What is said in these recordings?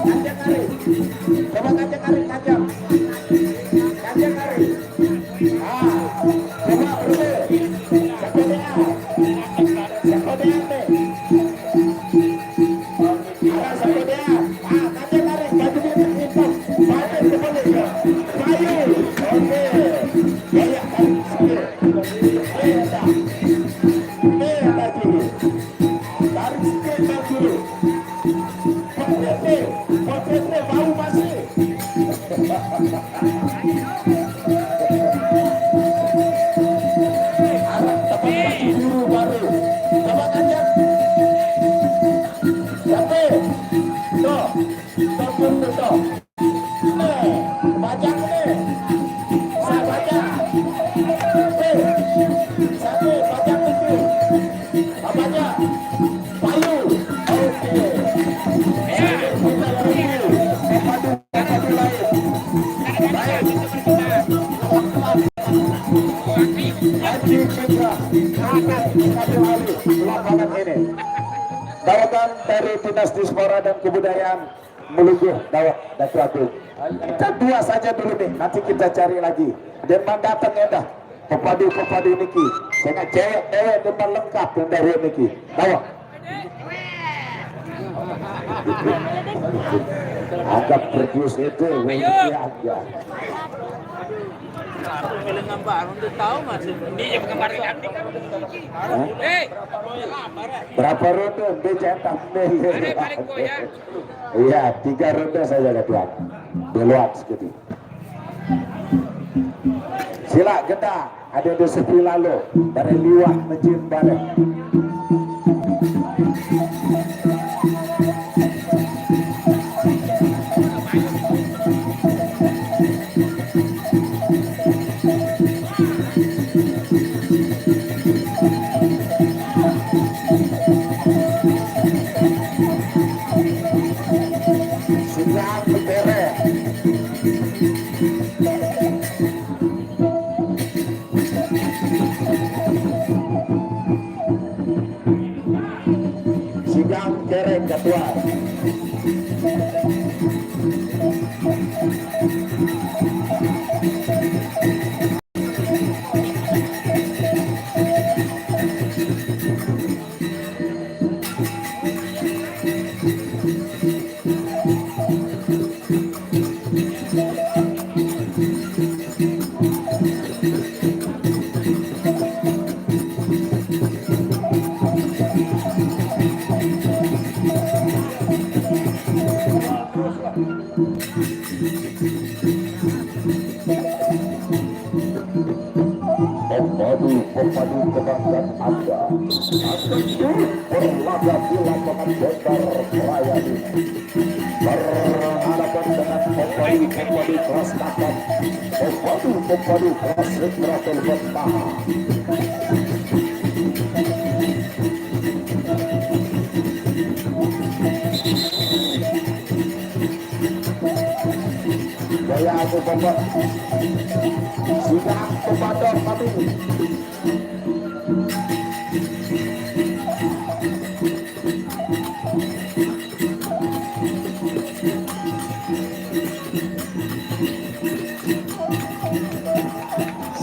Kanjeng kari. Coba kanjeng kari, kanjeng. Kanjeng kari. Ah, coba bro. Sekodea. Sekodea teh. Ada sekodea. Ah, kanjeng kari. Kanjeng itu. Bayu kembali. Bayu. Oke. Ya, kari. Tarik sikit dulu. Potretnya bau masih. Arah tepat baju biru baru. Coba kanjeng. Siapa? Tuh. Tuh. Bajak nih. Saya bajak. Satu bajak itu. Bajak. Bayu. Oke. Dawakan dari Dinas Dispora dan Kebudayaan Meluguh Dawak Datu Agung. Kita dua saja dulu nih, nanti kita cari lagi. Depan datang ya dah. Pepadu niki. Saya cewek depan lengkap yang dari niki. Dawak. Agak produce itu aja. Berapa ronde dicetak nih? Iya, 3 ronde saja tuan. Beluat sekali. Sila geda ada di sepi lalu dari liwah masjid bareng. Ketua. Pemadu kebanggaan Anda akan turut berlaga di lapangan Bongkar Raya ini berhadapan dengan pemadu kelas kakak, pemadu kelas Rekratel Bentah. Gaya aku bapak sudah kepada kami.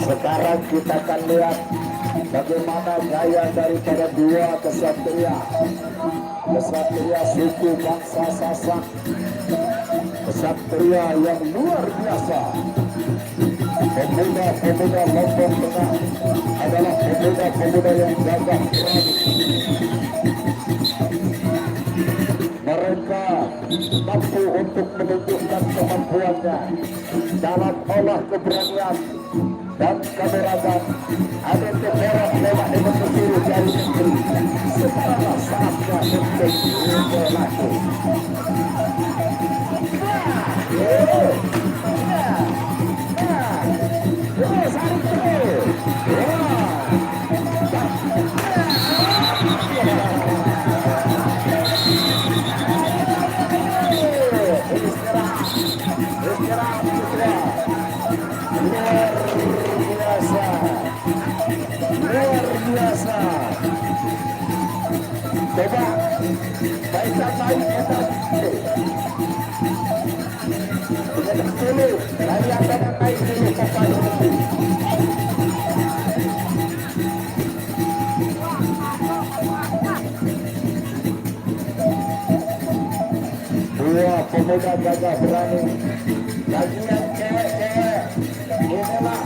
Sekarang kita akan lihat bagaimana gaya daripada dua kesatria suku bangsa Sasak, kesatria yang luar biasa. Pemuda Lombok Tengah adalah pemuda yang gagah berani. Mereka mampu untuk menunjukkan kemampuannya dalam olah keberanian dan kameragan. Ada pemerah lewat dengan pesuru dari negeri. Sekarang saatnya untuk berlaku. Luar biasa. Coba baikkan baik kita. Dua pemuda gagah berani. Bagian cewek-cewek, inilah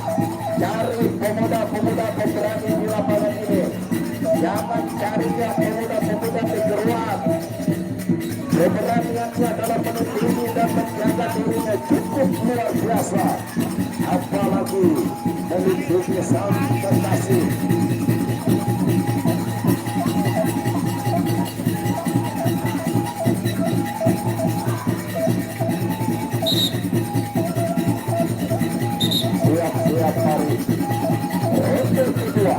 cari pemuda-pemuda pemberani di lapangan ini. Jangan cari yang pemuda-pemuda kegeruan. Keberaniannya dalam menuntuni dan menjaga dirinya cukup luar biasa. Apalagi memiliki sang kekasih. Siap-siap mari. Untuk kedua.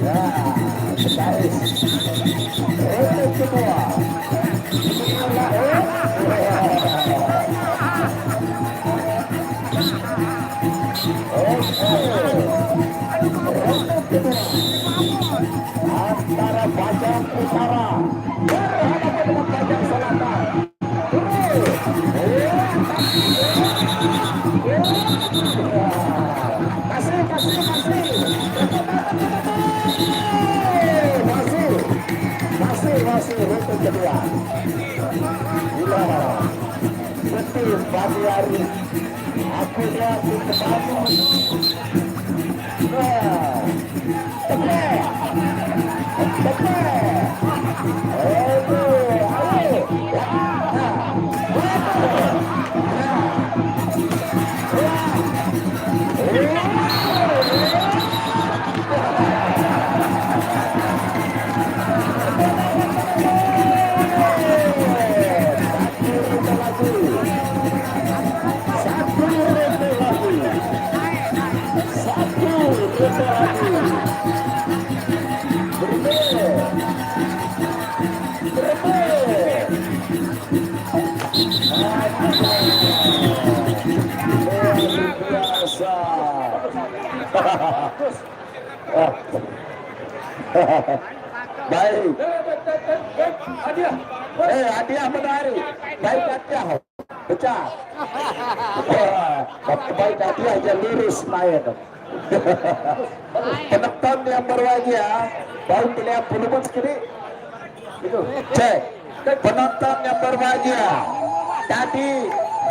Ya, sebaris. Untuk kedua. Antara Bajang Utara berhadapan dengan Bajang Selatan. Masih untuk kedua. Gila, betul pagi hari. Aku lihat di depanmu. Baik. Hadiah menari. Baik hadiah. Pecah. Baik hadiah aja lurus main. Penonton yang berbahagia, baru melihat peluang sekali. Itu. Cek. Penonton yang berbahagia. Tadi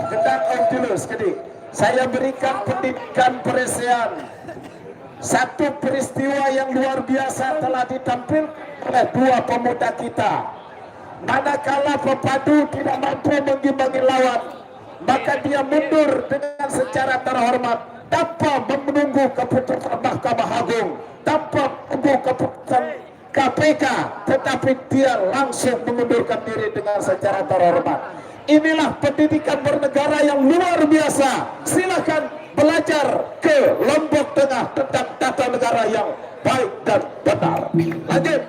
gendang dulu sekali. Saya berikan pendidikan perisian. Satu peristiwa yang luar biasa telah ditampilkan oleh dua pemuda kita. Manakala pepadu tidak mampu mengimbangi lawan, maka dia mundur dengan secara terhormat tanpa menunggu keputusan Mahkamah Agung, tanpa menunggu keputusan KPK, tetapi dia langsung mengundurkan diri dengan secara terhormat. Inilah pendidikan bernegara yang luar biasa. Silakan belajar ke Lombok Tengah tentang tata negara yang baik dan benar. Lanjut.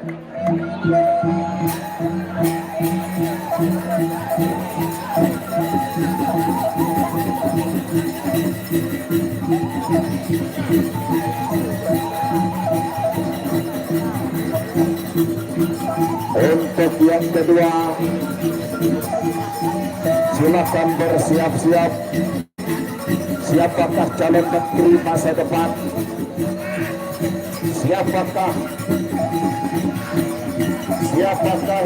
Untuk yang kedua, silakan bersiap-siap. Siapakah calon menteri masa depan? Siapakah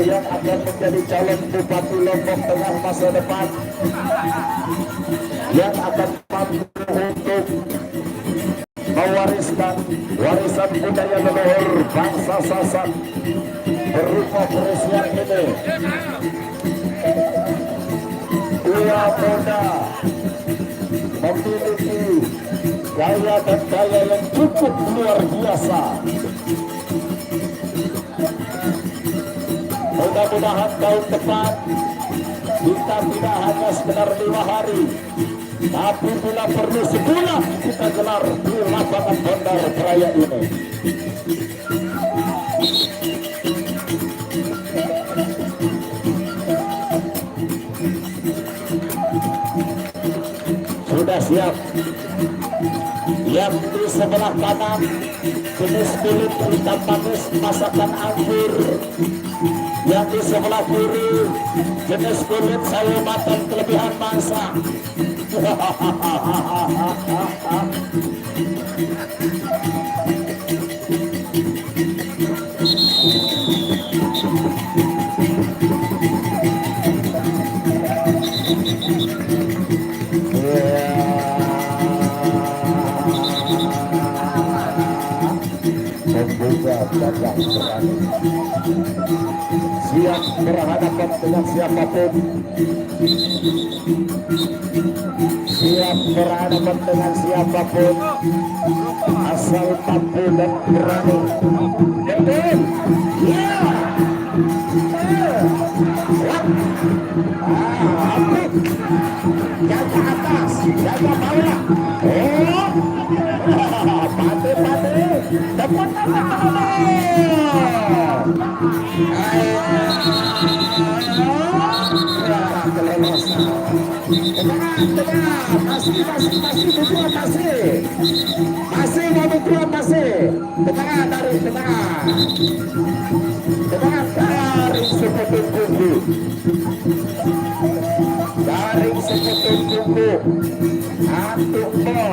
yang akan menjadi calon Bupati Lombok Tengah masa depan? Yang akan mampu untuk mewariskan warisan budaya leluhur bangsa Sasak berupa perisian ini. Dua muda memiliki gaya dan daya yang cukup luar biasa. Mudah-mudahan tahun depan kita tidak hanya sekedar 5 hari, tapi bila perlu sebulan kita gelar di lapangan Bandar Raya ini. Sudah siap. Yang di sebelah kanan jenis kulit hitam manis masakan anggur. Yang di sebelah kiri jenis kulit sawo matang kelebihan mangsa. Siap berhadapan dengan siapapun, siap berhadapan dengan siapapun, asal mampu dan berani. Betul, ya. Jaga atas, jaga bawah. Pade, dapat masih mau berkuat masih tengah dari tengah dari sepetung tunggu antuk mo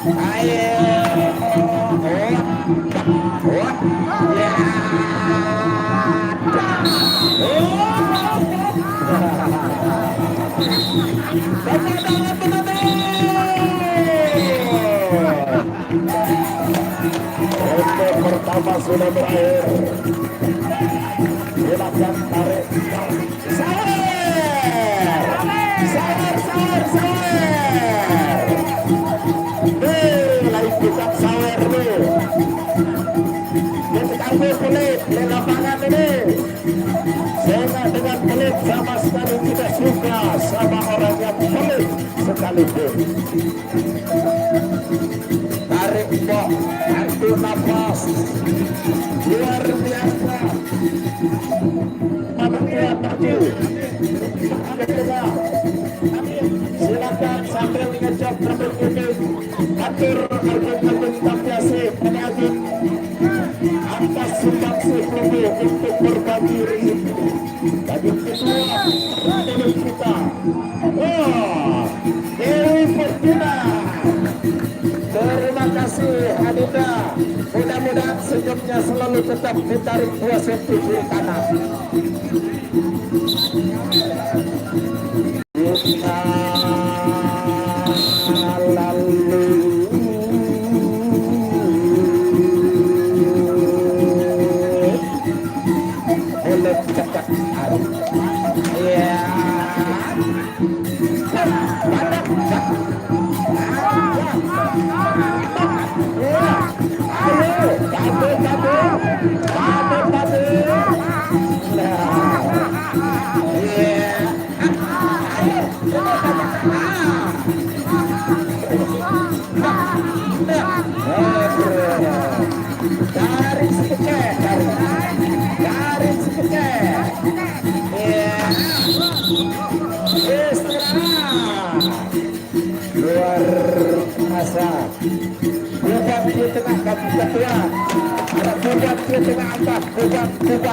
ayo pertama sudah berakhir. Silakan tarik lagi bukan sawer nih. Kita pelit di lapangan ini. Saya dengan pelit sama sekali tidak suka sama orang yang pelit sekalipun. Tarik bok, ambil nafas, luar biasa. Maju, silakan sambil mengejap rambut putih. Atur album tapiasi penagih atas sumbangsi peluru untuk berbagi rezeki bagi kedua rakyat kita. Dewi Fortuna, terima kasih Adinda. Mudah-mudahan senyumnya selalu tetap ditarik 2 cm kiri kanan. Kita lalu mulut cekak aduh ya garis kecil, garis kecil, istirahat, luar biasa. Beban di tengah kaki ketua, ada beban di tengah atas, beban,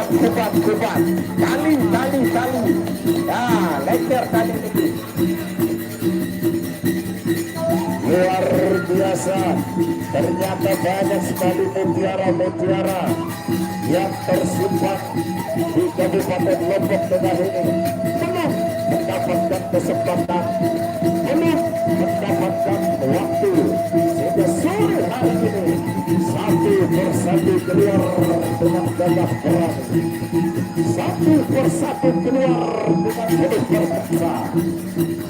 tali, ya, leker tali ini. Luar biasa, ternyata banyak sekali mutiara-mutiara yang tersimpan di Kabupaten Lombok Tengah ini. Belum mendapatkan kesempatan, belum mendapatkan waktu, sehingga sore hari ini satu persatu keluar dengan gagah berani, satu persatu keluar dengan penuh berkasa,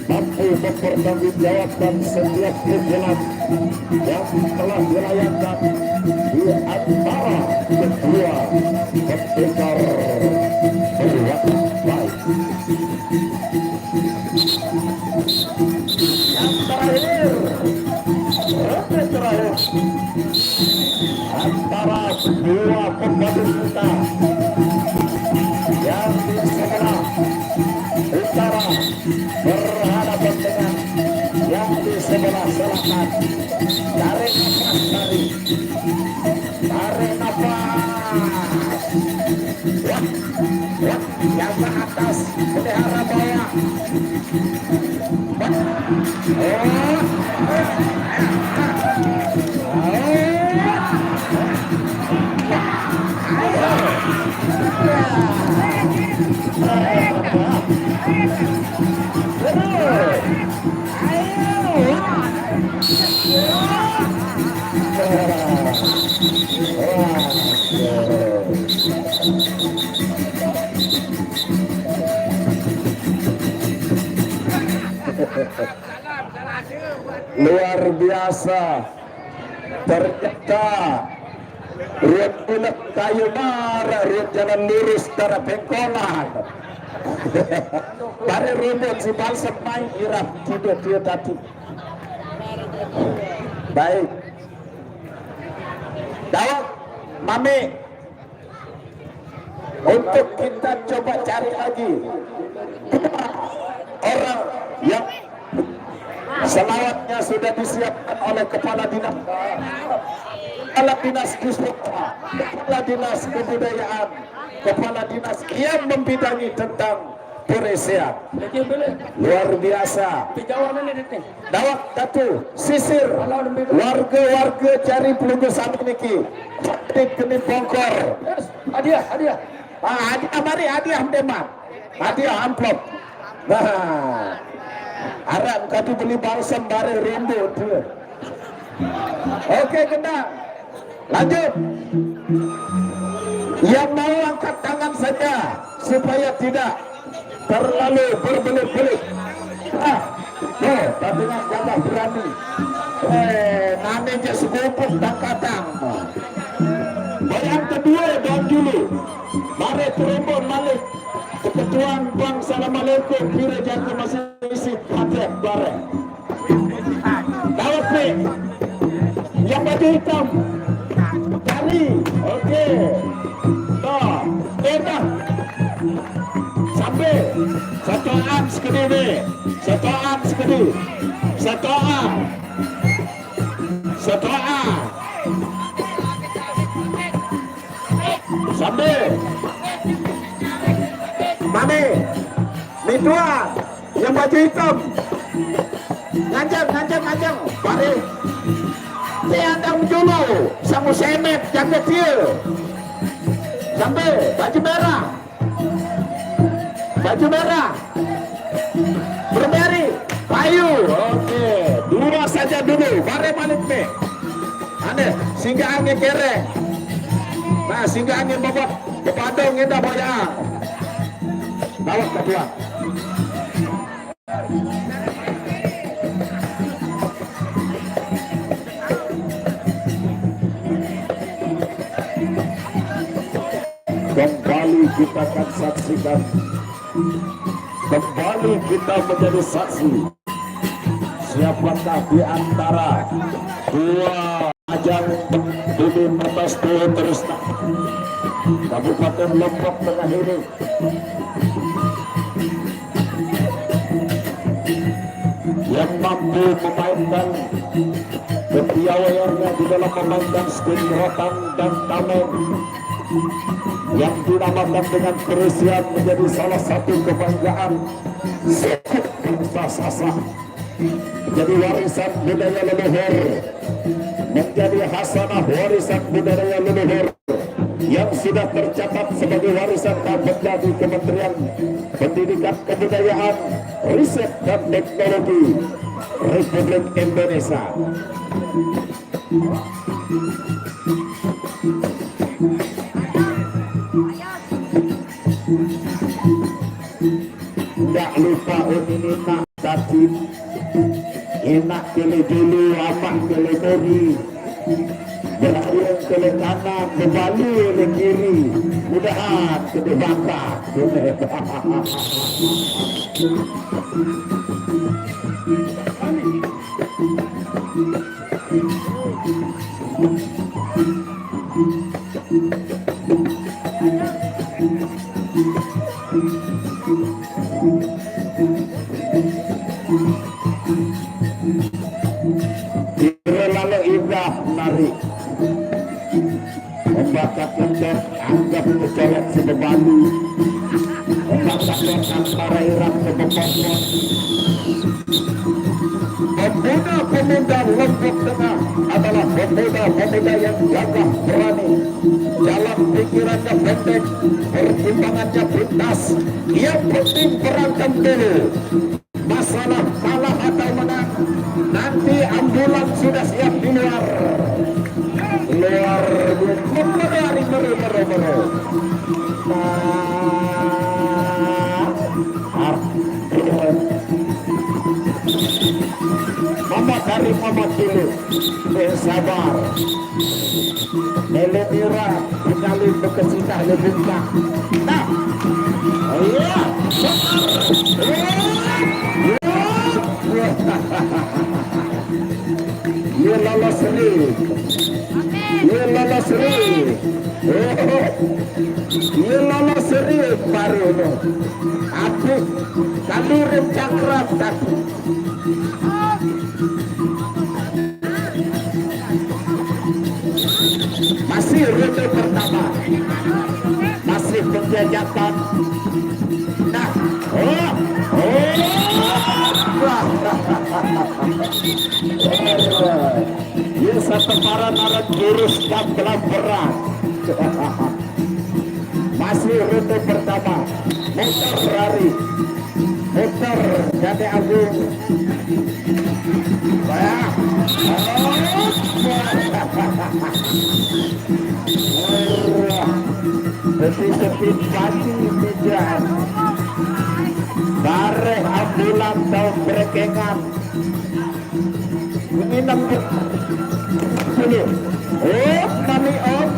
mampu mempertanggungjawabkan setiap pukulan yang telah dilayangkan di antara kedua pendekar berwatak baik. Yang terakhir, ronde terakhir antara kedua pembantu kita yang di sebelah utara berhadapan dengan yang di sebelah selatan. Tarik nafas, yang ke atas, pelihara bawah. Luar biasa. Ternyata ruang ulet kayu marah, ruang jalan lurus darah pengkolan. Bare rumput si balsam main irap tidak dia tadi. Baik. Dawak, Mami. Untuk kita coba cari lagi orang yang selawatnya sudah disiapkan oleh Kepala Dinas Dispora, Kepala Dinas Kebudayaan, Kepala Dinas yang membidangi tentang peresian. Luar biasa. Dawak Datu sisir warga-warga cari pelunggusan ini kini bongkor. Hadiah. Hadiah mari, hadiah demak. Hadiah amplop. Nah, harap kau beli balsam bare rindu tu. Oke, kena. Lanjut. Yang mau angkat tangan saja supaya tidak terlalu berbelit-belit. Tapi nak jaga berani. Namanya sekupuk dan katang. Yang kedua dan dulu. Mari terumbun malik. Ketuan Bang Assalamualaikum kira jaga masih isi patek bareng. Dawat ni. Yang baju hitam. Kali. Okey. Dah. Dah. Sampai. Satu am sekali ni. Satu am sekali. Satu am. Satu am. Sampai. Mami, ni dua yang baju hitam. Ngancang. Mari. Dia andam dulu. Sama semet jaga dia. Sampai baju merah. Baju merah. Berberi. Payu. Okey. Dua saja dulu. Mari balik ni. Ane, singgah angin kereng. Nah, singgah angin bobot. Kepadong indah boyang. Bawah kedua. Kembali kita akan saksikan. Kembali kita menjadi saksi. Siapakah di antara dua ajang di atas dua terus Kabupaten Lombok Tengah ini yang mampu memainkan kepiawaiannya di dalam memainkan skin rotan dan tamen yang dinamakan dengan peresian menjadi salah satu kebanggaan suku bangsa Sasak, menjadi warisan budaya leluhur, menjadi hasanah warisan budaya leluhur yang sudah tercatat sebagai warisan benda di Kementerian Pendidikan Kebudayaan, Riset dan Teknologi Republik Indonesia. Tidak lupa ini nak tadi, enak pilih dulu, amak pilih dulu. Berayun ke kanan, kembali ke kiri, mudahan ke belakang. Lalu indah menarik. Membakar kencet, anggap kecoret sebebalu. Membakar antara irang sebebakar. Pemuda-pemuda Lombok Tengah adalah pemuda-pemuda yang gagah berani. Dalam pikirannya pendek, pertimbangannya pintas. Yang penting berantem dulu. Masalah kalah atau menang, nanti ambulan sudah siap di luar. Memerari meru. dari Muhammad dulu. Sabar. Melemira mengalir berkesinah lebungka. Nah, iya. Ia lolos seri. Ia lolos seri. Ia lolos seri baru no. Aku kalau rencakrat aku. Masih ronde pertama, masih penjajakan. Nah, ya satu para naran jurus dan berat. Masih ronde pertama, motor Ferrari, motor Gade Agung. Sepi pagi hujan, bareh ambulan tahun berekengan, menginap dulu. Oh, kami om.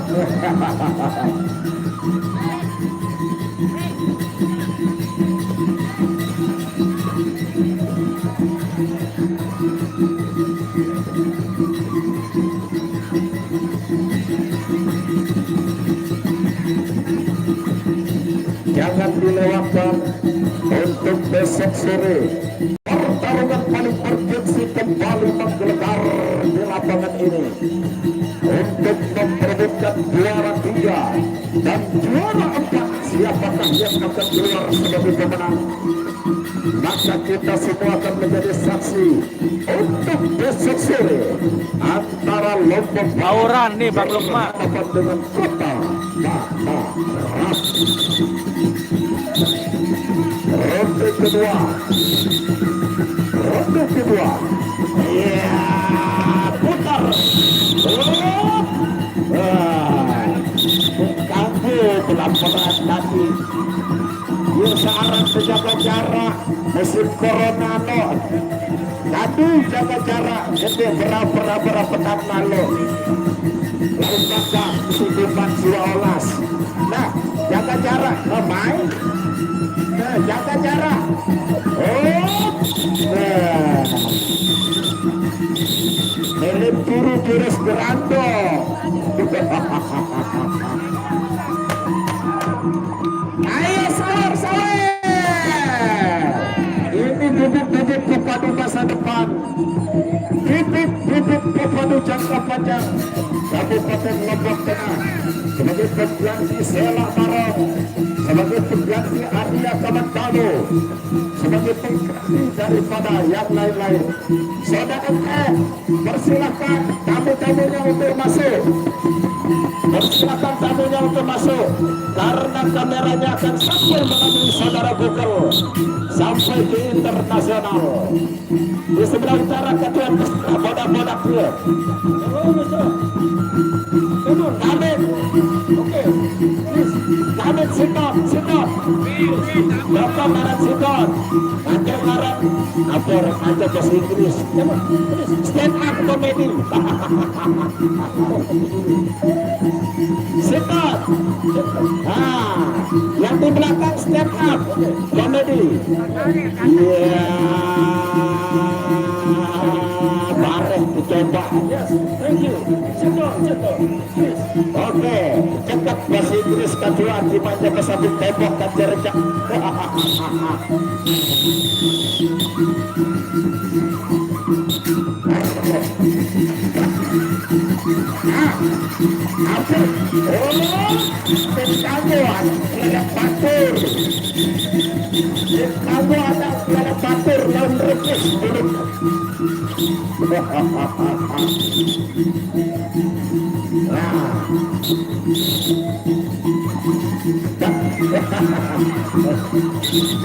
Jangan dilewatkan untuk besok sore. Pertarungan paling bergengsi kembali menggelegar di lapangan ini untuk memperebutkan juara 3 dan juara 4. Siapakah yang akan keluar sebagai pemenang? Maka kita semua akan menjadi saksi untuk besok sore antara Lombok Bauran nih Bang Lukman dengan Kota Mataram. Ronde kedua. Iya, putar. Mengganggu pelaporan tadi. Ia searang sejaga jarak musim corona no. Tadi jaga jarak jadi berapa petang lalu. Lalu maka kehidupan Sulawesi. Nah, jaga jarak, main. Nah, jaga jarak. Melem turu terus berando. Ayo sawer. Ini bibit-bibit pepadu masa depan. Bibit-bibit pepadu jangka panjang. Kabupaten Lombok Tengah sebagai pengganti Selak Barong, sebagai pengganti Arya Kamantano, sebagai pengganti daripada yang lain-lain. Saudara persilakan tamu-tamunya untuk masuk. Persilakan tamunya untuk masuk karena kameranya akan sampai melalui saudara Google sampai ke internasional. Di sebelah utara ketua bodak-bodak dia. Kamit, oke, kamit sitot. Bapak Marat sitot, Anjir Marat, apor aja bahasa Inggris. Stand up comedy. Sitot. Yang di belakang stand up comedy. Iya. Bareng dicoba. Yes, thank you. Sitot. Oke, cepat bahasa Inggris kajuan di manja kesabut tembok dan jerjak. Kamu ada batur lawan rekis.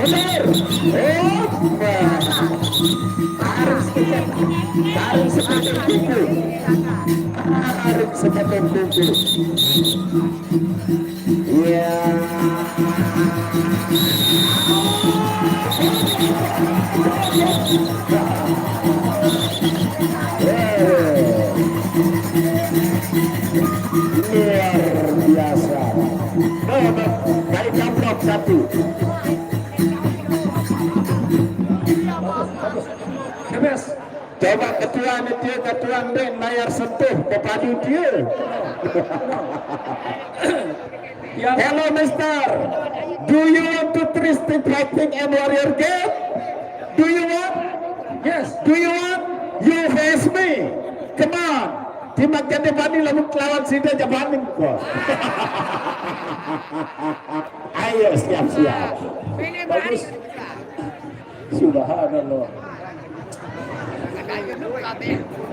Benar. Harus seperti itu. Harus seperti itu. Ya. satu. Bebas. Coba ketua dia ketua Ben layar sentuh kepadu dia. Hello Mister, do you want to try street fighting and warrior game? Do you want? Yes. Do you want? You face me. Come on. Timak jadi bani lalu lawan sida jabanin kok. Ayo siap-siap. Bagus. Subhanallah.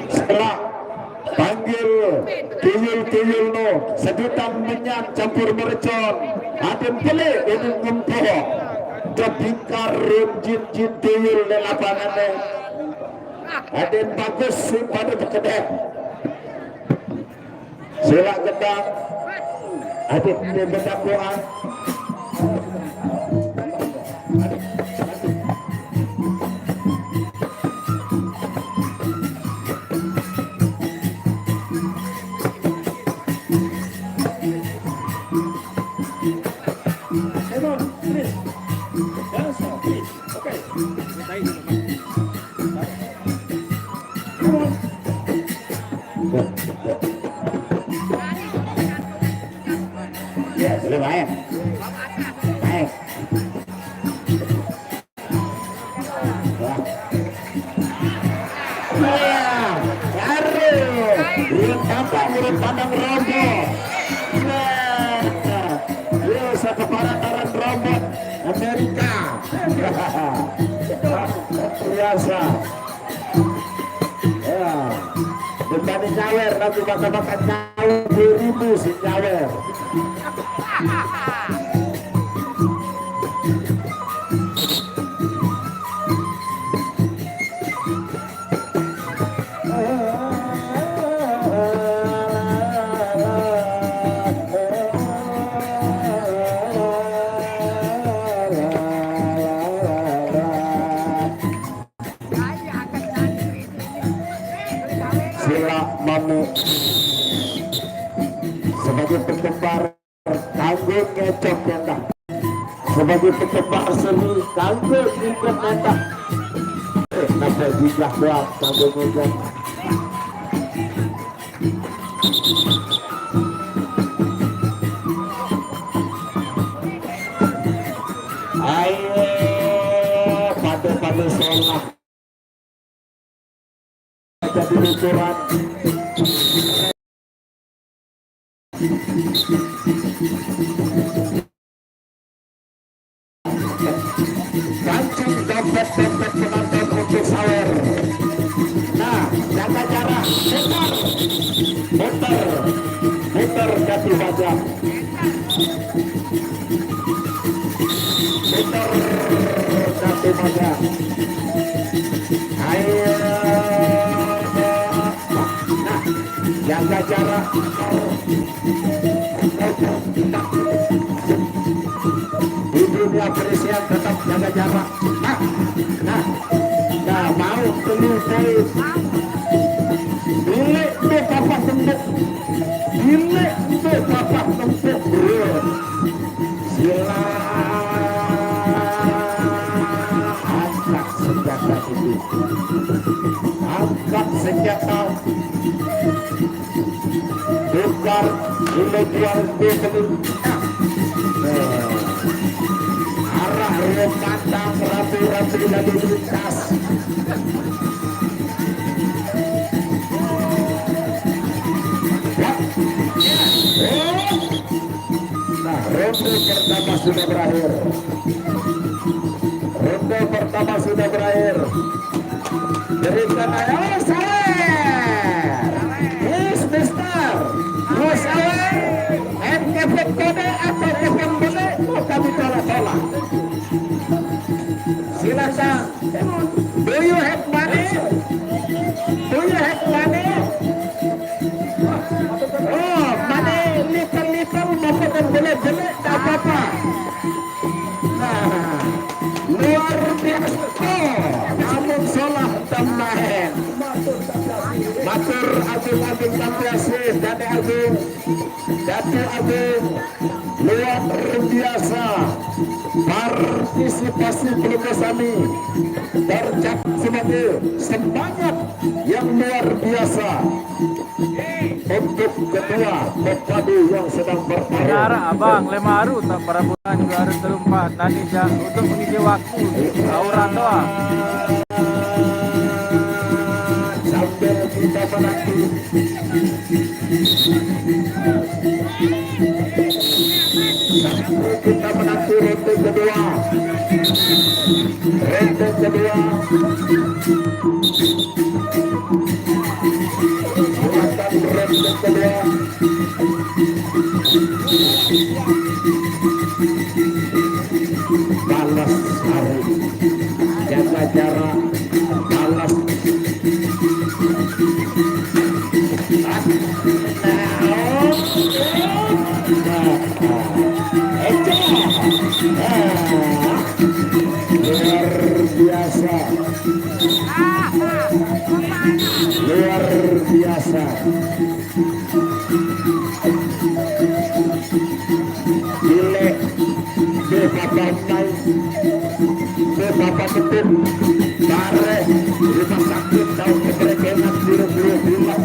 Setelah panggil tuyul-tuyul no sedutan minyak campur mercon aden pilih ini ngumpul debingkar jin-jin tuyul di lapangannya aden bagus sih pada bekedek sila gedang aden di bedakuan ya boleh main main urut pandang robot sekeparataran robot Amerika biasa ya bukan nyawer nanti bakal nyawer 2000 si nyawer sila mami sebagai penggemar tanggung ngecok nenda sebagai penggemar seni tanggung ngikut nenda sampai jumlah doang tanggung ngikut ayo pada sholat jadi ukuran kancing dompet-dompet penonton untuk sawer. Nah, jaga jarak, muter kaki wajah, muter kaki wajah. Ayo, nah, jaga jarak. Di dunia perisian tetap jaga jarak. Nah, mau penuh polis. Bilik itu bapak tembuk. Bilik itu bapak tembuk. Sila angkat senjata itu. Angkat senjata. Tukar nilai jual beli. Arah rem pandang rapi-rapi lalu lintas. Nah, ronde pertama sudah berakhir. Ronde pertama sudah berakhir. Berikan ayo sawer. Yes, Mister. Mau sawer? Efek kode atau efek beli? Mau kami tolak-tolak. Silakan. Do you have money? Do you have money? Oh, money little maupun boleh-boleh tak apa-apa. Nah, luar biasa. Oh, namun salah tambahan. Matur agung-agung Tampiasis, Dade Agung, Datu Agung, luar biasa. kasih Pelukasami tercatat sebagai semangat yang luar biasa untuk ketua Kopadu yang sedang bertarung. Nara abang lemaru tak para bulan juga harus terumpat tadi untuk mengisi waktu orang doa. Sambil kita menanti ronde kedua. Silakan ronde kedua. Balas hari, jaga jarak, balas. Luar biasa, luar biasa. Gile, ke bapak main, ke bapak ketun, bare, rumah sakit tahu keberekenan biru-biru bilang.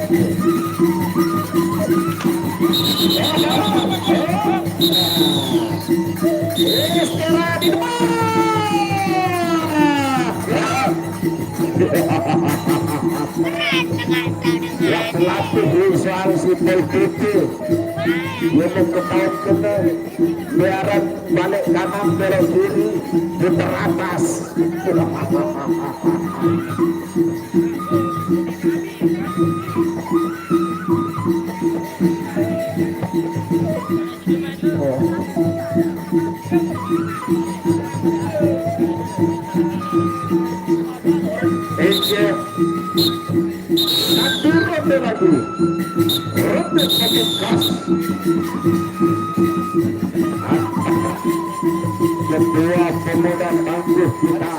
Istirahat di depan. Yang pelatih soal Sipol Putih yang ketahuan kena biaran balik kanan belok kiri putar atas. Satu ronde lagi, ronde pemungkas. Kedua pemuda tangguh kita.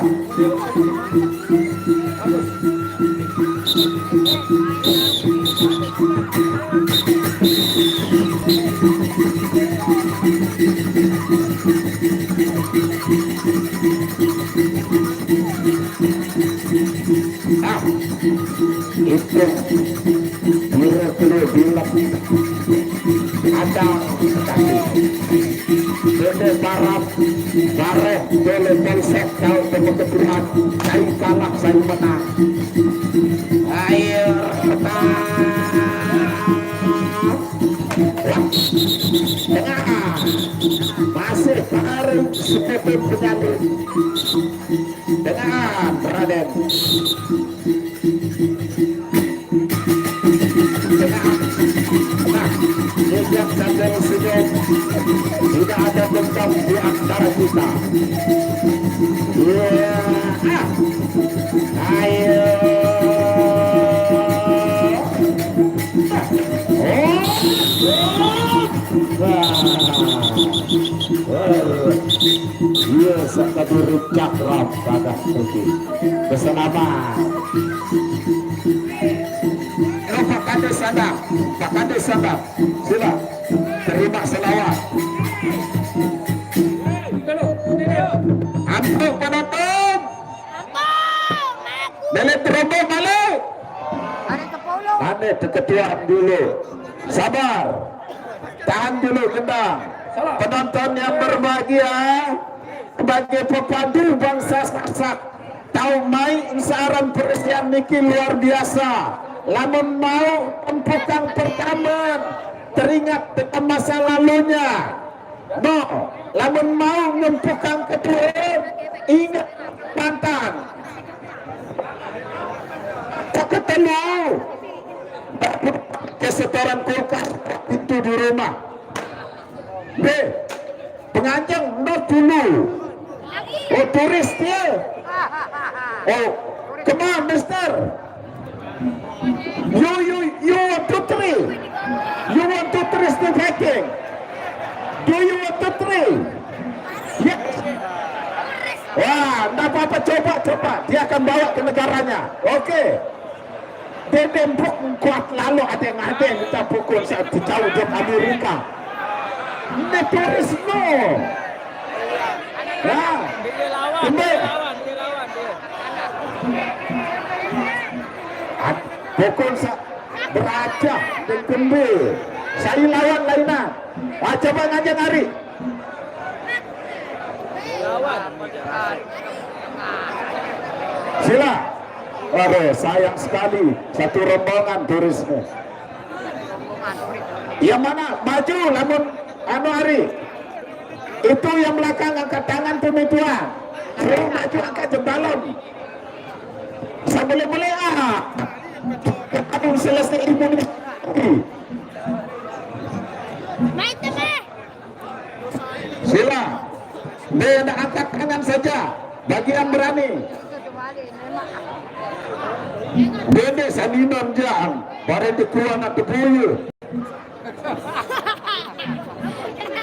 Itu kira-kira bilang ada Dede Barat Baret Dele Polsek kau teman-teman saya kalah saya menang. Ayo tengah masih tarik seperti penyakit dengan Raden. Sejak sampai sini tidak ada dendam di antara kita. Ayo. Iya, sakaburu cakram pada pergi bersama. Pak Kades Sabah, sila terima selawat. Ampun penonton. Balik terobos balik. Ane keketuaan dulu. Sabar. Tahan dulu kendang. Penonton yang berbahagia, sebagai pepadu bangsa Sasak, tahu mai insaran perisian niki luar biasa. Lamun mau empukang pertama teringat dengan masa lalunya. No, lamun mau ngempukang kedua ingat mantan. Tak ketemu kesetoran kulkas pintu di rumah. B, penganjang no dulu. Oh turis dia. Oh, come on mister. You want to three? You want to three still hacking? Do you want to three? Yes. Wah, enggak apa-apa, coba. Dia akan bawa ke negaranya. Oke. Dia dempuk kuat lalu ada yang kita pukul saat jauh di Amerika. Ini turis no. Nah, Kembe. Pukul beraja dan Kembe. Saya lawan lainnya. Coba ngajak Ari. Sila. Waduh, sayang sekali satu rombongan turisme. Yang mana maju namun anu Ari. Itu yang belakang angkat tangan pemituan. Suruh maju angkat jembalon. Sambil boleh aduh selesai ini. Sila. Dia ada angkat tangan saja bagi yang berani. Bende saninam jam pada dikuan atau buyu.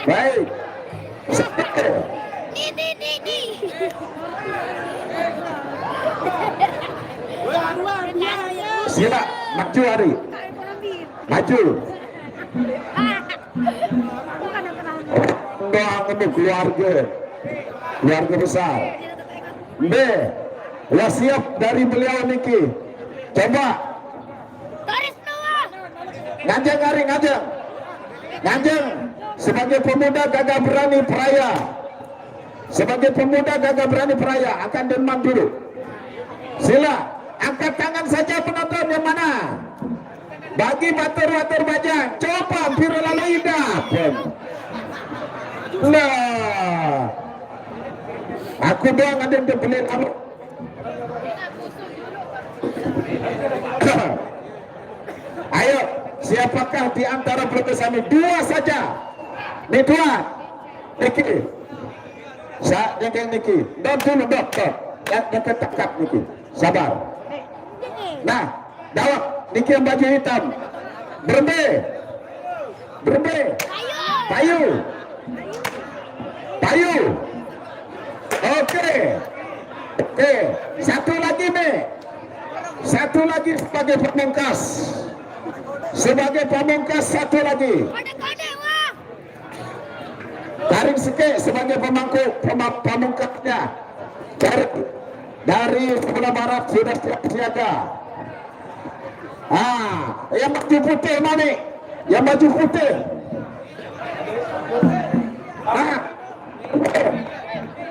Baik. Sila maju Ari. Maju. Doang ini keluarga besar. B. Wasiat dari beliau niki. Coba. Ngajeng Ari, ngajeng. Ngajeng sebagai pemuda gagah berani peraya. Sebagai pemuda gagah berani peraya akan demam dulu. Sila angkat tangan saja penonton yang mana? Bagi batur-batur bajang, coba hampir lalu indah. Nah, aku doang ada yang terbelit aku. Ayo, siapakah di antara protes kami? Dua saja. Nih dua. Niki. Yang Niki. Dok dulu dok. Yang ketekap Niki. Sabar. Nah, dawak Niki yang baju hitam. Berbe. Payu. Oke. Satu lagi nih. Satu lagi sebagai pamungkas. Satu lagi. Tarik Seke sebagai pamungkasnya. Dari sebelah barat sudah siap-siaga. Yang baju putih mana? Yang baju putih.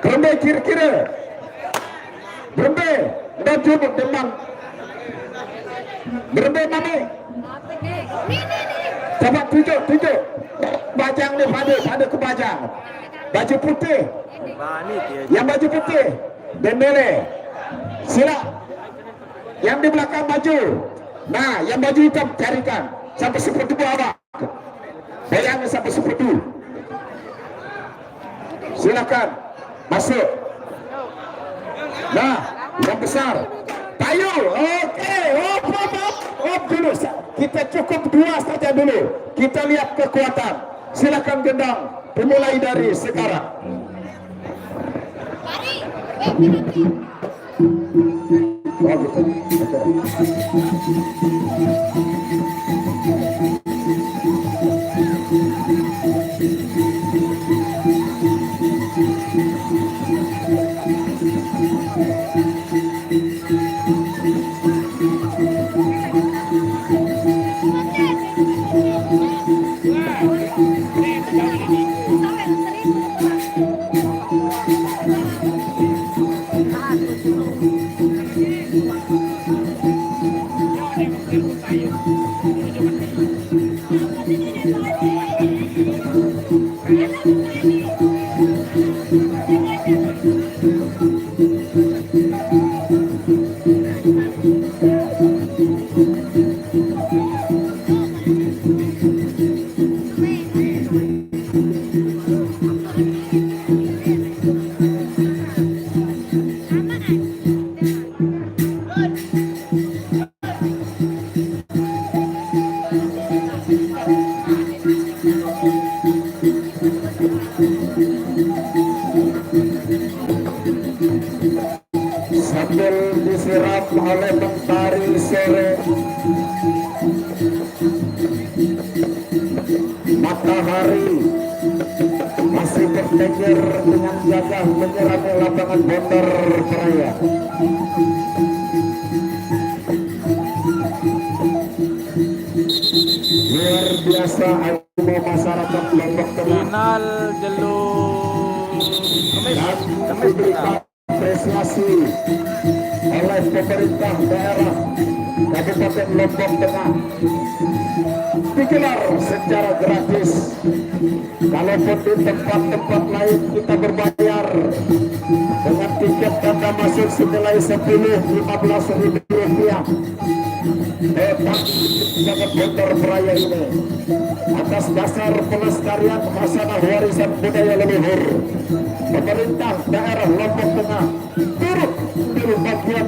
Kerembe kira-kira. Berembe. Dah cukup demam. Berembe mana? Coba tunjuk. Bajang ni pada ke bajang. Baju putih. Yang baju putih. Dembele. Sila. Yang di belakang maju. Nah, yang baju hitam carikan sampai seperti bawah. Bayangnya sampai seperti. Silakan masuk. Nah, yang besar. Payu. Oke. Op dulu. Kita cukup dua saja dulu. Kita lihat kekuatan. Silakan gendang. Dimulai dari sekarang. Oh, gitu. Sambil disiram oleh mentari sore, matahari masih Tejer dengan gagah menyerangi lapangan Bonder Raya. Luar biasa animo masyarakat Lombok Tengah. Final Jelur Kemis Diberikan apresiasi oleh pemerintah daerah Kabupaten Lombok Tengah. Digelar secara gratis. Kalaupun di tempat-tempat lain kita berbayar dengan tiket tanda masuk senilai 10-15 ribu rupiah. Tetapi sangat Bonder Raya ini atas dasar pelestarian khasanah warisan budaya leluhur, pemerintah daerah Lombok Tengah turut ambil bagian,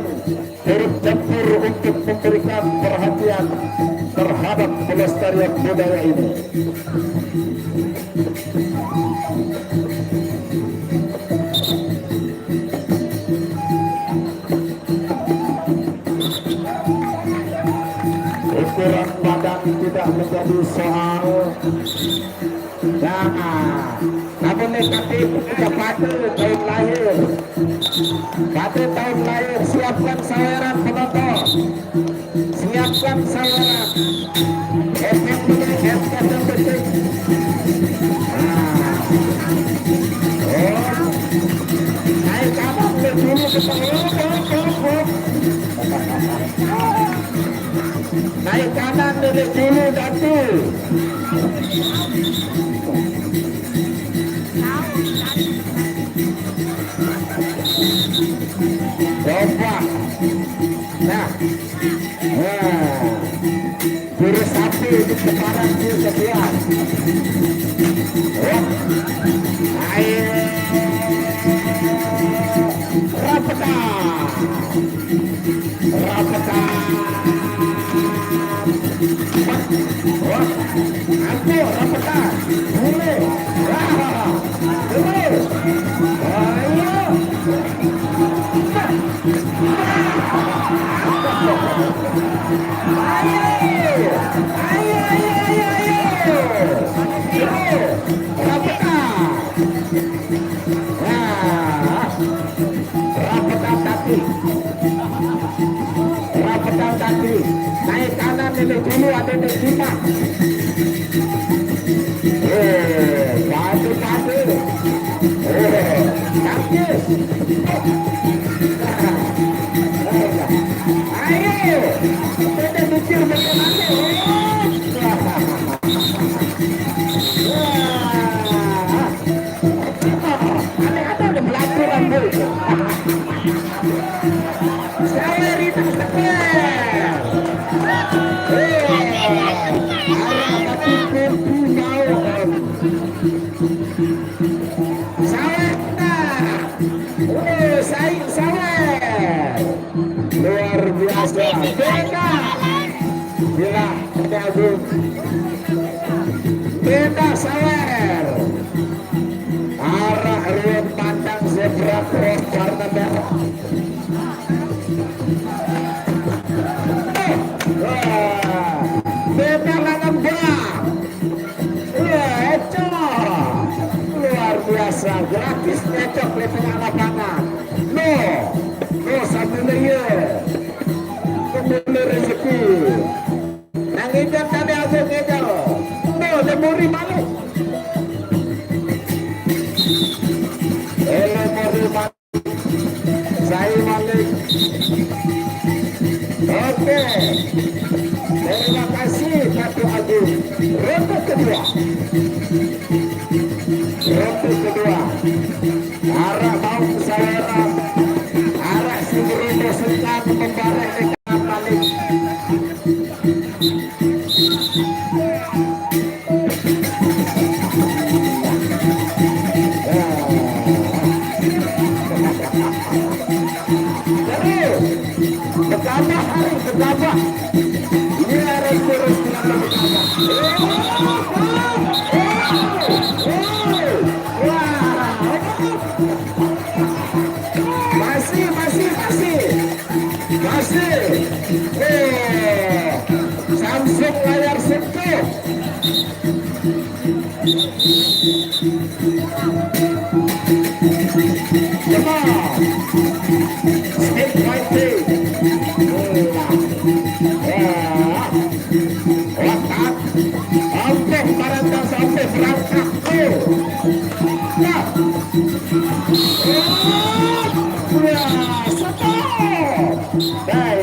turut campur untuk memberikan perhatian terhadap pelestarian budaya ini. Ukuran badan tidak menjadi soal. Namun negatif ketika pada tahun lahir. Pada tahun lahir, siapkan saweran penonton. Siapkan saweran. Efek yang penting. Naik kanan dulu ke naik kanan dulu datu. Coba. Nah. Jurus sapi di depan itu sekian. Ayo. Rapetan. Aku rapetan. Boleh. Rapetan kaki. Naik kanan ini dulu ada di kita. Padu. Kaki. Ayo. Kita mikir bagaimana. Ada belaturan bu. Saya Rita Sekian. Luar biasa. Gila, bagus. Beda sawer. Arah ruang pandang zebra cross warna merah. Beda lanang belah. Luar biasa. Gratis nyecok di tengah lapangan. No sambil dia. Kembali rezeki. Nangidan tadi aku ngejal. No, lemuri balik. Lemuri balik. Saya balik. Oke. Terima kasih Datuk Agung. Ronde kedua. Arah mau saweran. Arah Sumberono Sultan membarek dekat balik. Bertambah. Ini harus terus masih. Samsung layar sentuh.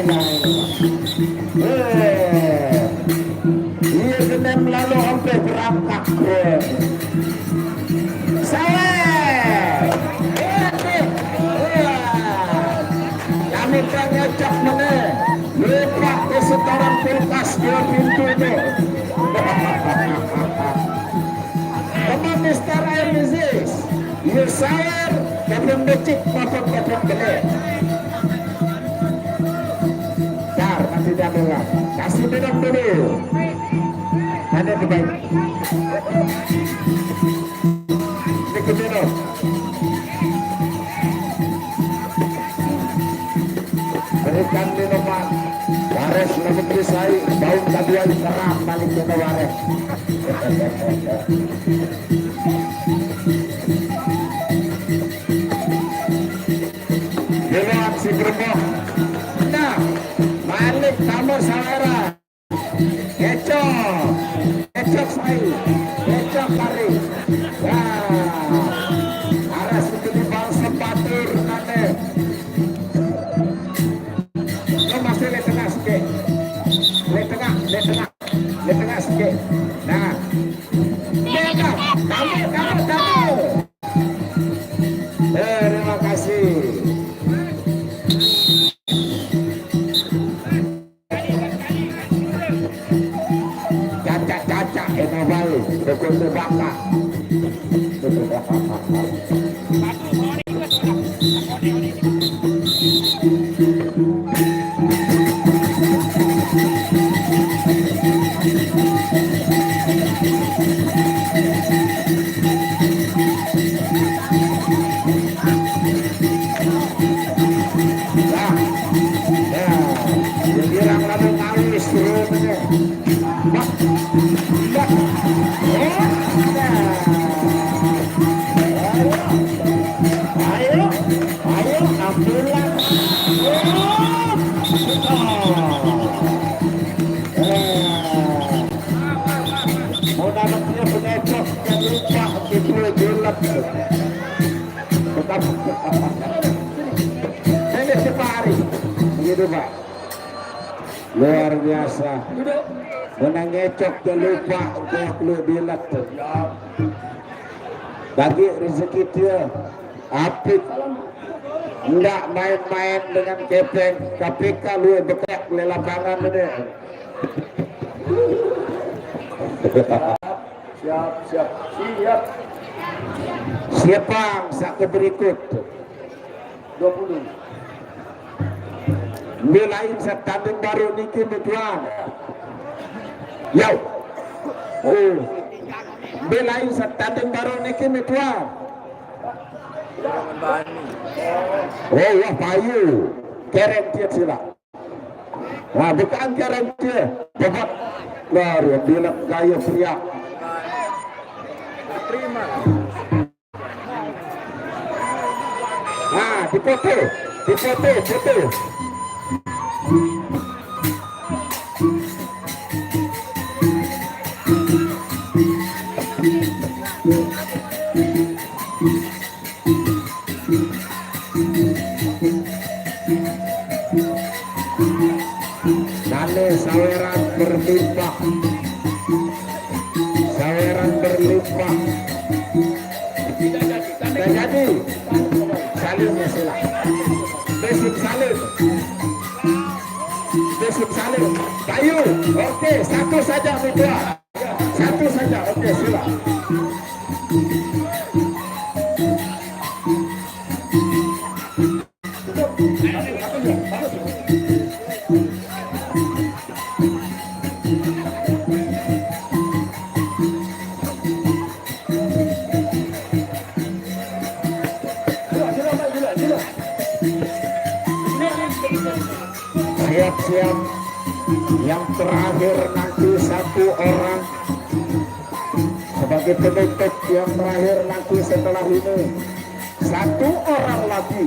Iya genem lalu sampai berangkat kami kan ngecek mana lupa ke setoran kulkas di pintu ini. Teman Mister Arizis Yusayar Kevin Becik maupun Kevin Gede dar masih dalam kasih minum dulu ada di baik sedikit minum berikan minuman wares lebih berisai bau kedua serang balik ke wares Dewan si Gerbong nah balik kamu saudara kecok saya kecok kari arah itu di bawah sepatur nanti lo masih di tengah sikit di tengah sikit nah kamu terima kasih caca enovali dukun debaka dirang lalu ngawis turunnya ayo ambulan mudah-mudahan penecok yang lupa itu jelas tetap ini separi begitu Pak luar biasa menang ngecok dan lupa untuk lu bilat bagi rezeki dia apik enggak main-main dengan kepeng KPK lu bekek lelapangan ini siap bang satu berikut 20 Bilain setanding baru niki tuan. Yo. Oh. Bilain setanding baru niki tuan. Oh ya payu. Kereng dia sila. Nah bukan kereng dia. Cepat. Baru bilang gaya pria. Terima. Nah dipoto. Nane saweran berlimpah tidak jadi salimnya sila besok salim kayu oke satu saja oke sila siap-siap yang terakhir nanti satu orang sebagai penutup yang terakhir nanti setelah ini satu orang lagi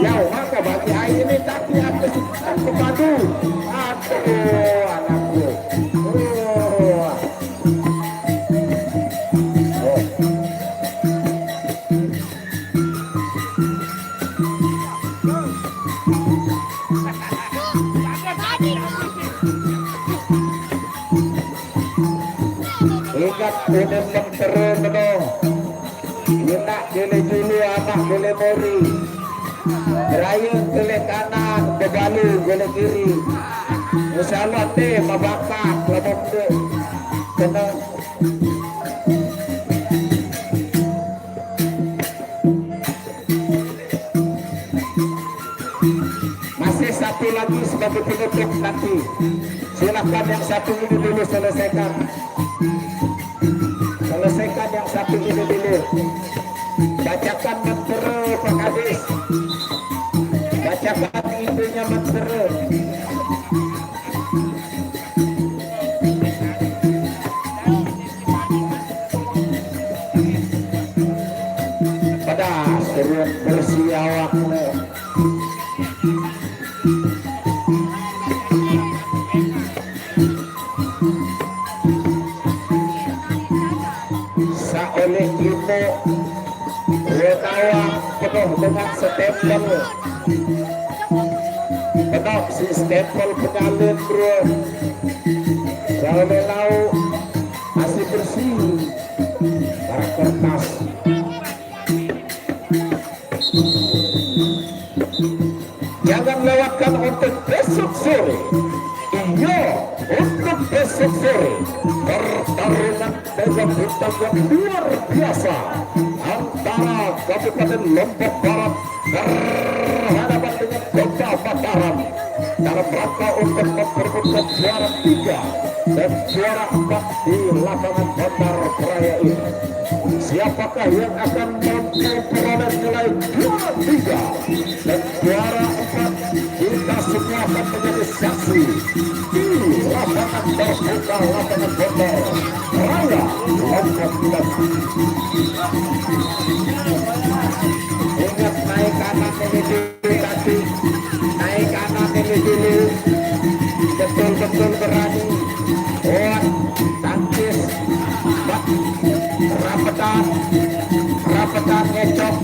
ya maka bagi air ini tapi aku padu aduh anakku Ingat udah mentera meno. Yenak gele dulu anak gele mori. Berayun gele kanan, bebalu gele kiri. Insyaallah teh mabakak lamong deh. Kena masih satu lagi sebagai penutup nanti. Silakan yang satu ini dulu selesaikan. Selesaikan yang satu ini dulu. Bacakan mentera Pak Kadis. Bacakan intinya mentera. Pada seruan bersih awaknya. Oleh ilmu Renawa penuh dengan stempel, penuh si stempel penyalin bro. Kalau lau masih bersih para kertas. Jangan lewatkan untuk besok sore. Iya, untuk besok sore pertarungan dengan bintang yang luar biasa antara Kabupaten Lombok Barat berhadapan dengan Kota Mataram dalam rangka untuk memperebutkan juara 3 dan juara 4 di lapangan Bandar Raya ini. Siapakah yang akan memperoleh nilai juara 3 dan juara 4? Kita semua akan menjadi saksi di lapangan terbuka lapangan Bandar Raya Lombok Barat. Ingat naik kanan ini dulu kaki, naik kanan ini dulu, betul-betul berani. Tangkis, rapetan ngecok.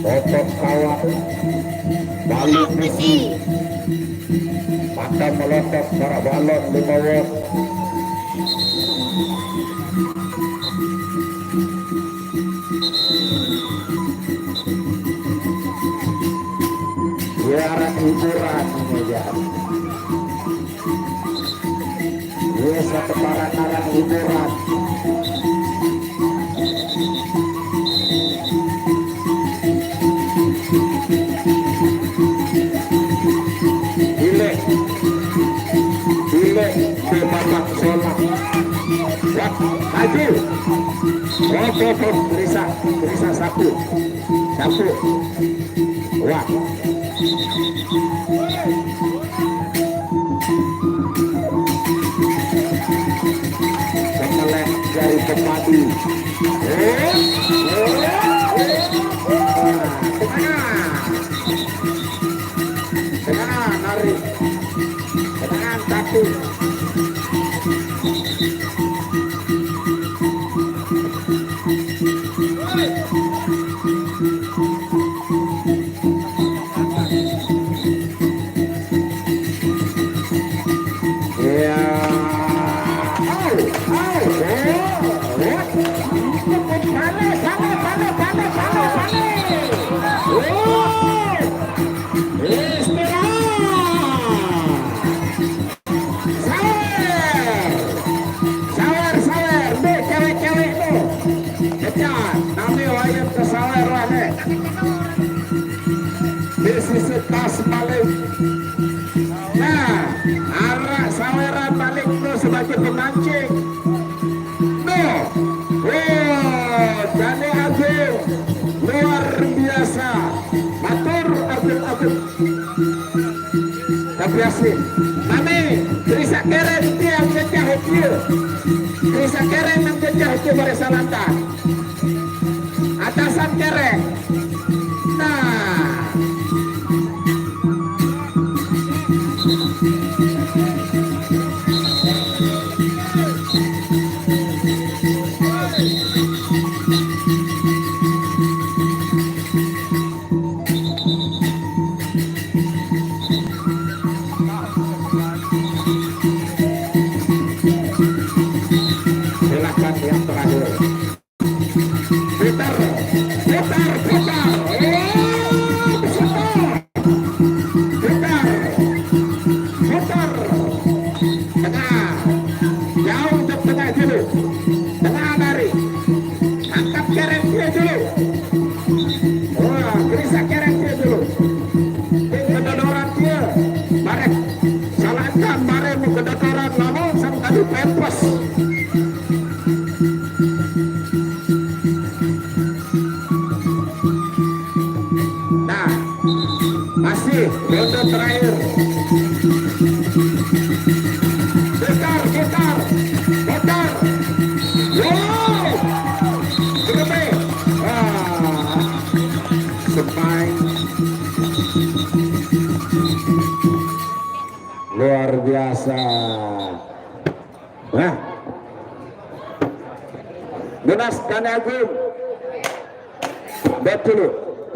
Otot kawat, balung besi, mata melotot para balon di bawah. Juara hiburan ini ya. Ini satu para hiburan. Pematang solak maju Risa satu wah kemelek dari pemadu satu. Ya. Sisi tas balik. Nah, arah saweran balik tuh sebagai pemancing. No, Jani Agung luar biasa. Matur Agung. Tapi asli, kami Krisa Keren yang jejah hijau. Krisa Keren yang jejah hijau Barisalanta. Atasan Keren. Nah. Silakan yang terakhir. Putar. Tengah. Jauh ke tengah dulu. Tengah dari. Angkat Keren dia dulu. Wah, Krisa Keren dia dulu. Kedodoran dia. Barek. Salahkan barek mu kedodoran namun sang tadi pempes. Nah, masih ronde terakhir. Putar. Wow, gede. Semai. Luar biasa. Nah, Lunas Jani Agung. Betul.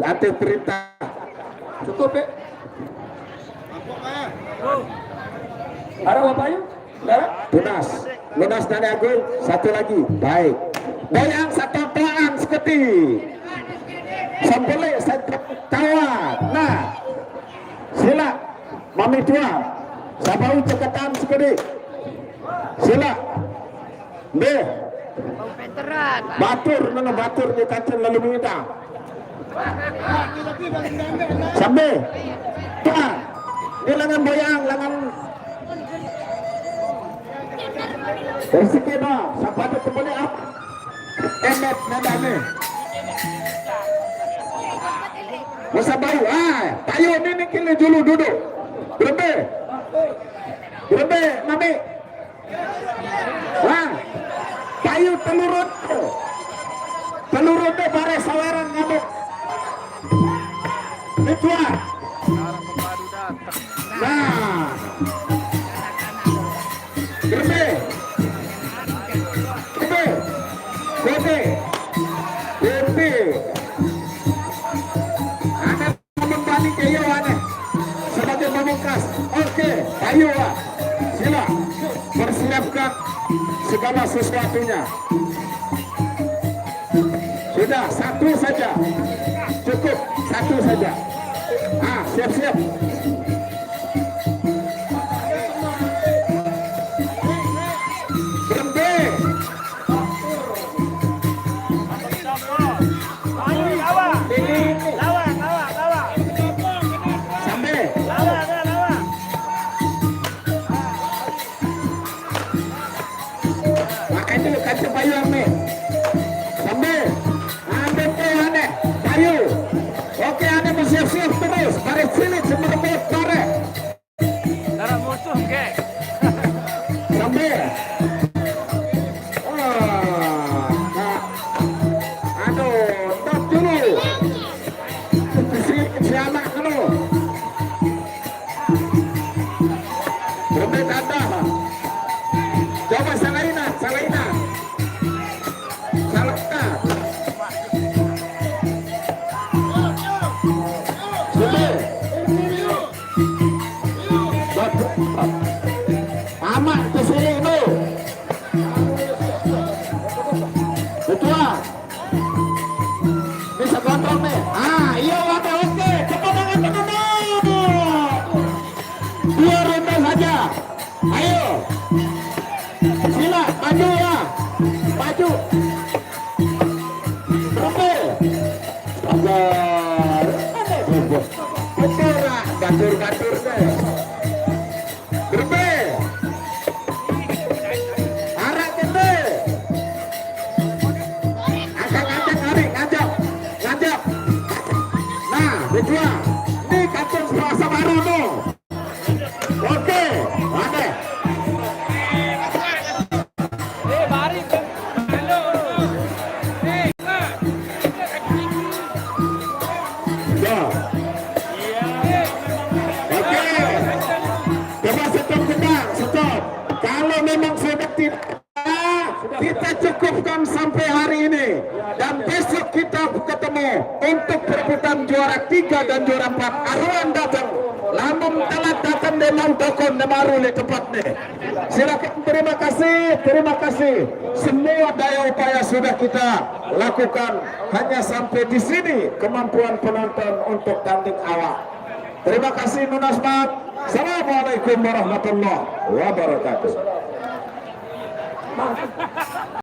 Ate perintah. Cukup ya. Ada Bapak yuk? Lunas Jani Agung. Satu lagi. Baik. Boyang satu pelan seketi. Sempele satu kawan. Nah, sila. Mami tua. Sabau cekatan seketi. Sila. B. Batur di kancing lalu minta. Sampai. Tua. Ini lengan boyang, lengan. Dari sini no, sampai ada kembali up. Emet nadane. Masa bau, tayo ini kini dulu duduk. Berbe, mami. Wah, tayo telurut deh bare saweran ngamuk. Itu nah, Berbe. Ada membalik kayu aneh sebagai pamungkas. Oke, ayo sila persiapkan segala sesuatunya. Sudah satu saja, cukup satu saja. Siap-siap. Kaca payung nih, sambil ambil aneh kayu. Oke, Anda bersiap-siap terus. Mari sini sebelum Betul lah, gatur-gatur deh. Berbe. Arah gede. Angkat-angkat hari, ngajak. Nah, berdua. Ini katur Selasa Baru tuh. Oke, ada. Ya. Oke. Coba stop. Kalau memang sudah tidak, kita cukupkan sampai hari ini. Dan besok kita ketemu untuk perebutan juara 3 dan juara 4. Aruan datang. Lamun telat datang dengan tokon baru di tempat nih. Silakan, terima kasih. Semua daya upaya sudah kita lakukan. Hanya sampai di sini kemampuan penonton untuk tanding awal. Terima kasih Nunasmat. Assalamualaikum warahmatullahi wabarakatuh.